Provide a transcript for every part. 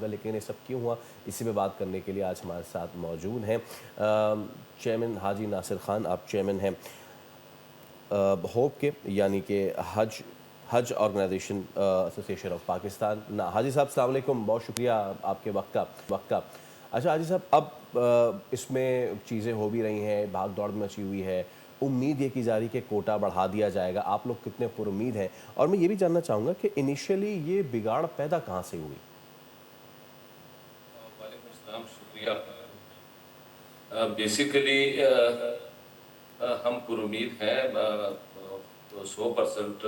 लेकिन ये सब क्यों हुआ, इसी पे बात करने के लिए आज हमारे साथ मौजूद हैं चेयरमैन हाजी नासिर खान। आप चेयरमैन हैं होप के, यानी कि हज ऑर्गेनाइजेशन एसोसिएशन ऑफ पाकिस्तान। हाजी साहब अस्सलाम वालेकुम, बहुत शुक्रिया आपके वक्त का। अच्छा हाजी साहब, अब इसमें चीज़ें हो भी रही हैं, भाग दौड़ मची हुई है, उम्मीद ये की जा रही कि कोटा बढ़ा दिया जाएगा, आप लोग कितने पुरुम्मीद हैं? और मैं ये भी जानना चाहूँगा कि इनिशियली ये बिगाड़ पैदा कहाँ से हुई? वालेकुम अस्सलाम, शुक्रिया। बेसिकली हम पुरुमीद हैं। 100%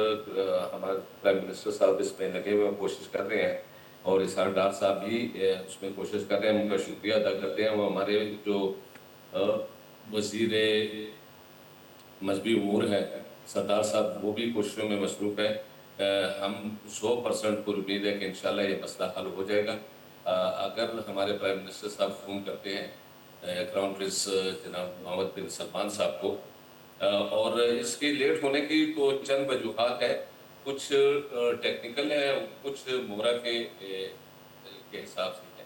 हमारे प्राइम मिनिस्टर साहब इसमें लगे हुए कोशिश कर रहे हैं और इसहार डार साहब भी उसमें कोशिश कर रहे हैं। उनका शुक्रिया अदा करते हैं। वो हमारे जो वज़ीर मजहबी उमूर हैं सरदार साहब, वो भी कोशिशों में मसरूफ़ है। हम 100% पुरुमीद है कि इंशाल्लाह ये मसला हल हो जाएगा। अगर हमारे प्राइम मिनिस्टर साहब फ़ोन करते हैं क्राउन प्रिंस जनाब मोहम्मद बिन सलमान साहब को, और इसके लेट होने की तो चंद वजूहात है। कुछ टेक्निकल है, कुछ मोहरा के हिसाब से है।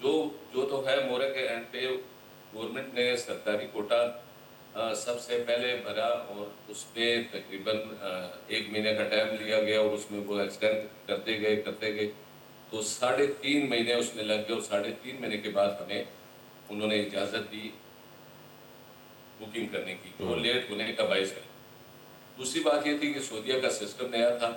जो तो है, मोहरा के एंड पे गवर्नमेंट ने सरकारी कोटा सबसे पहले भरा और उसमें तकरीबन 1 महीने का टाइम लिया गया और उसमें वो एक्सटेंड करते गए तो 3.5 महीने उसमें लग गए और 3.5 महीने के बाद हमें उन्होंने इजाज़त दी बुकिंग करने की, जो लेट होने का बायस है। दूसरी बात ये थी कि सऊदीया का सिस्टम नया था।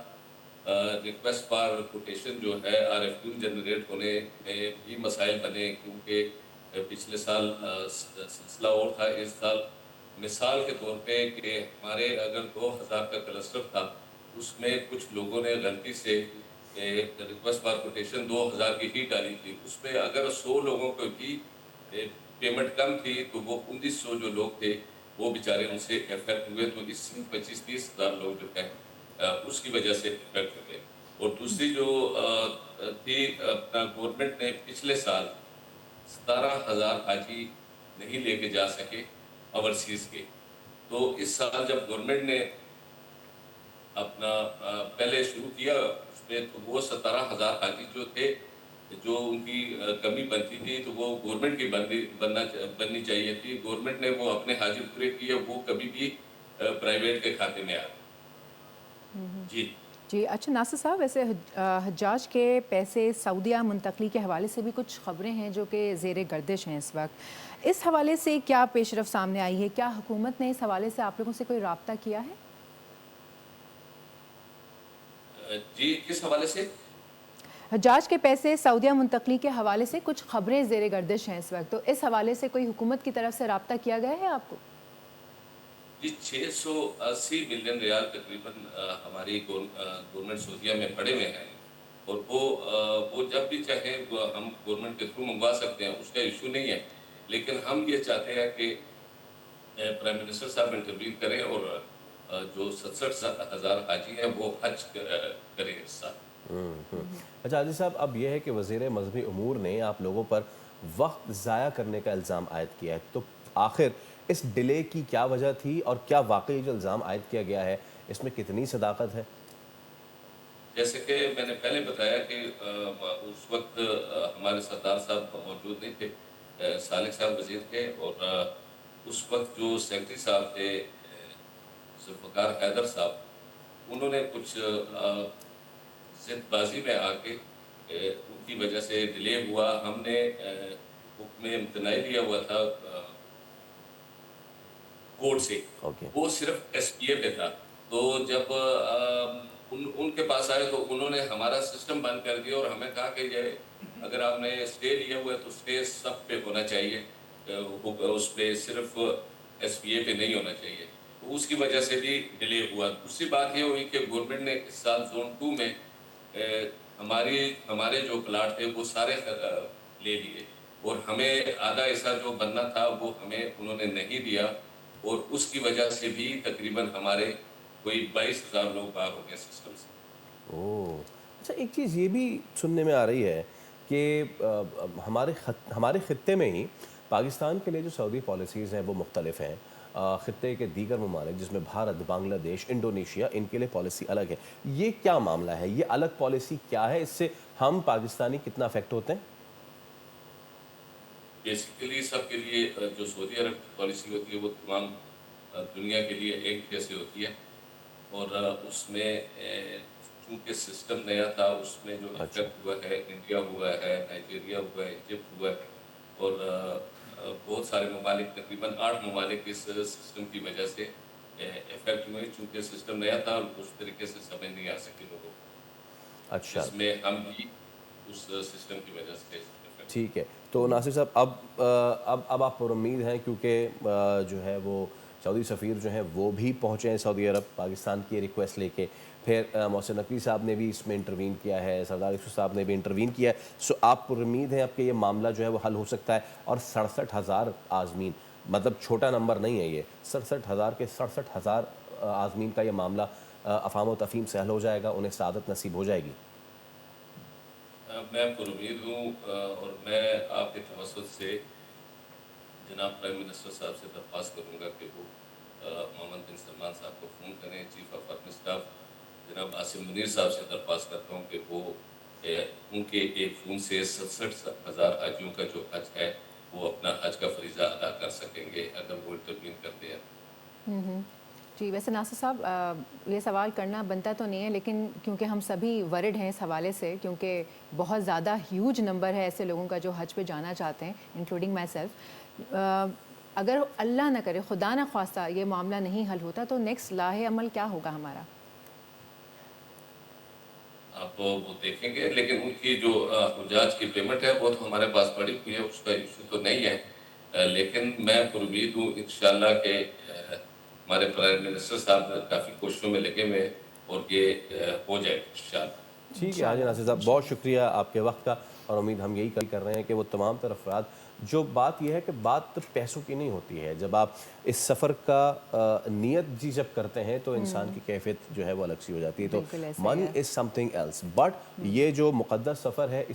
रिक्वेस्ट फॉर कोटेशन जो है RFQ जनरेट होने में भी मसाइल बने, क्योंकि पिछले साल सिलसिला और था। इस साल मिसाल के तौर पे कि हमारे अगर 2000 का क्लस्टर था, उसमें कुछ लोगों ने गलती से रिक्वेस्ट फॉर कोटेशन 2000 की ही डाली थी। उसमें अगर 100 लोगों को भी पेमेंट कम थी तो वो 1900 जो लोग थे वो बेचारे उनसे इफेक्ट हुए। तो इस 25-30 हज़ार लोग जो है उसकी वजह से इफेक्ट हुए। और दूसरी जो थी, अपना गवर्नमेंट ने पिछले साल 17,000 हाजी नहीं लेके जा सके ओवरसीज के। तो इस साल जब गवर्नमेंट ने अपना पहले शुरू किया उसमें, तो वो 17,000 हाजी जो थे, जो उनकी कमी बनती थी, तो वो गवर्नमेंट की बननी चाहिए थी। गवर्नमेंट ने वो अपने हाजिर पूरे किए, वो कभी भी प्राइवेट के खाते में आ जी। जी, अच्छा नासिर साहब, वैसे हज्जाज के पैसे सऊदीया मुंतकली के हवाले से भी कुछ खबरें हैं जो कि ज़ेरे गर्दिश हैं इस वक्त। इस हवाले से क्या पेशरफ सामने आई है? क्या हुकूमत ने इस हवाले से आप लोगों से कोई राब्ता किया है? जी, किस हवाले से? हज्जाज के पैसे सऊदीया मुंतकली के हवाले से कुछ खबरें ज़ेरे गर्दिश हैं इस वक्त, तो इस हवाले से कोई हुकूमत की तरफ से राब्ता किया गया है आपको? जी, 680 मिलियन रियाल तकरीबन हमारी गवर्नमेंट सऊदीया में पड़े हुए हैं और वो जब भी चाहे वो हम गवर्नमेंट के थ्रू मंगवा सकते हैं, उसका इशू नहीं है। लेकिन हम ये चाहते हैं कि प्राइम मिनिस्टर साहब इंटरवीन करें और जो 67,000 हाजी हैं वो हज करें इस साल। अच्छा हाजी साहब, अब यह है कि वज़ीर मजहबी उमूर ने आप लोगों पर वक्त ज़ाया करने का इल्ज़ाम आयद किया है, तो आखिर इस डिले की क्या वजह थी और क्या वाकई जो इल्ज़ाम आयद किया गया है इसमें कितनी सदाकत है? जैसे कि मैंने पहले बताया कि उस वक्त हमारे सरदार साहब मौजूद नहीं थे, सालिक साहब वज़ीर थे और उस वक्त जो सेक्रेटरी साहब थे ज़ुल्फ़िकार हैदर साहब, उन्होंने कुछ ज़िदबाज़ी में आके उनकी वजह से डिले हुआ। हमने हुक्म इम्तनाई लिया हुआ था कोर्ट से, ओके। वो सिर्फ SPA पे था। तो जब उनके पास आए तो उन्होंने हमारा सिस्टम बंद कर दिया और हमें कहा कि ये अगर आपने स्टे लिया हुआ है तो स्टे सब पे होना चाहिए, उस पे सिर्फ SPA पे नहीं होना चाहिए। तो उसकी वजह से भी डिले हुआ। दूसरी बात ये हुई कि गवर्नमेंट ने इस साल ज़ोन 2 में हमारे जो प्लाट थे वो सारे ले लिए और हमें आधा हिस्सा जो बनना था वो हमें उन्होंने नहीं दिया और उसकी वजह से भी तकरीबन हमारे कोई 22,000 लोग बाहर हो गए सिस्टम से। ओह! अच्छा, एक चीज़ ये भी सुनने में आ रही है कि हमारे ख़ित्ते में ही पाकिस्तान के लिए जो सऊदी पॉलिसीज़ हैं वो मुख्तलिफ़ हैं। ख़ित्ते के दीगर ममालिक जिसमें भारत, बांग्लादेश, इंडोनेशिया, इनके लिए पॉलिसी अलग है। ये क्या मामला है? ये अलग पॉलिसी क्या है? इससे ہم پاکستانی کتنا افیکٹ ہوتے ہیں؟ بیسیکلی سب کے لیے جو سعودی عرب کی پالیسی ہوتی ہے وہ تمام دنیا کے لیے ایک جیسے ہوتی ہے، اور اس میں چونکہ سسٹم نیا تھا، اس میں جو افیکٹ ہوا ہے انڈیا ہوا ہے، نائجیریا ہوا ہے، ایجپٹ ہوا ہے، اور بہت سارے ممالک، تقریباً 8 ممالک اس سسٹم کی وجہ سے افیکٹ ہوئے، چونکہ سسٹم نیا تھا اور اس طریقے سے سمجھ نہیں آ سکی لوگوں کو، اچھا، جس میں ہم بھی اس سسٹم کی وجہ سے افیکٹ۔ ٹھیک ہے. تو ناصر صاحب اب آپ پر امید ہیں، کیونکہ جو ہے وہ سعودی سفیر جو ہیں وہ بھی پہنچے ہیں سعودی عرب پاکستان کی ریکویسٹ لے کے، پھر محسن نقوی صاحب نے بھی اس میں انٹروین کیا ہے، سردار یوسف صاحب نے بھی انٹروین کیا ہے، سو آپ پر امید ہیں اب کہ یہ معاملہ جو ہے وہ حل ہو سکتا ہے، اور 67,000 عازمین، مطلب چھوٹا نمبر نہیں ہے یہ، 67,000 کے 67,000 عازمین کا یہ معاملہ افہام و تفہیم سے حل ہو جائے گا، انہیں سعادت نصیب ہو جائے گی؟ میں پر امید ہوں، اور میں آپ کے توسط سے جناب پرائم منسٹر صاحب سے درخواست کروں گا کہ وہ محمد بن سلمان صاحب کو فون کریں، چیف آف آرمی اسٹاف جناب عاصم منیر صاحب سے درخواست کرتا ہوں کہ وہ ان کے ایک فون سے 67,000 حاجیوں کا جو حج ہے وہ اپنا حج کا فریضہ ادا کر سکیں گے اگر وہ انٹروین کرتے ہیں۔ جی، ویسے ناصر صاحب یہ سوال کرنا بنتا تو نہیں ہے، لیکن کیونکہ ہم سبھی ورڈ ہیں اس حوالے سے، کیونکہ بہت زیادہ ہیوج نمبر ہے ایسے لوگوں کا جو حج پہ جانا چاہتے ہیں، انکلوڈنگ مائی سیلف، اگر اللہ نہ کرے، خدا نہ خواستہ یہ معاملہ نہیں حل ہوتا تو نیکسٹ لاہ عمل کیا ہوگا ہمارا؟ آپ وہ دیکھیں گے، لیکن ان کی جو حجاج کی پیمنٹ ہے وہ تو ہمارے پاس پڑی ہوئی ہے، اس کا ایشو تو نہیں ہے، لیکن میں پر امید ہوں انشاءاللہ کہ ہمارے پرائم منسٹر صاحب کافی کوششوں میں لگے ہوئے اور یہ ہو جائے انشاءاللہ۔ ٹھیک ہے حاجی ناصر صاحب، بہت شکریہ آپ کے وقت کا، اور امید ہم یہی کر رہے ہیں کہ وہ تمام تر افراد، جو بات یہ ہے کہ بات پیسوں کی نہیں ہوتی ہے، جب آپ اس سفر کا نیت جی جب کرتے ہیں تو انسان کی کیفیت جو ہے وہ الگ سی ہو جاتی ہے، تو بالکل ایسا منی ہے۔ از سم تھنگ ایلس، بٹ یہ جو مقدس سفر ہے اس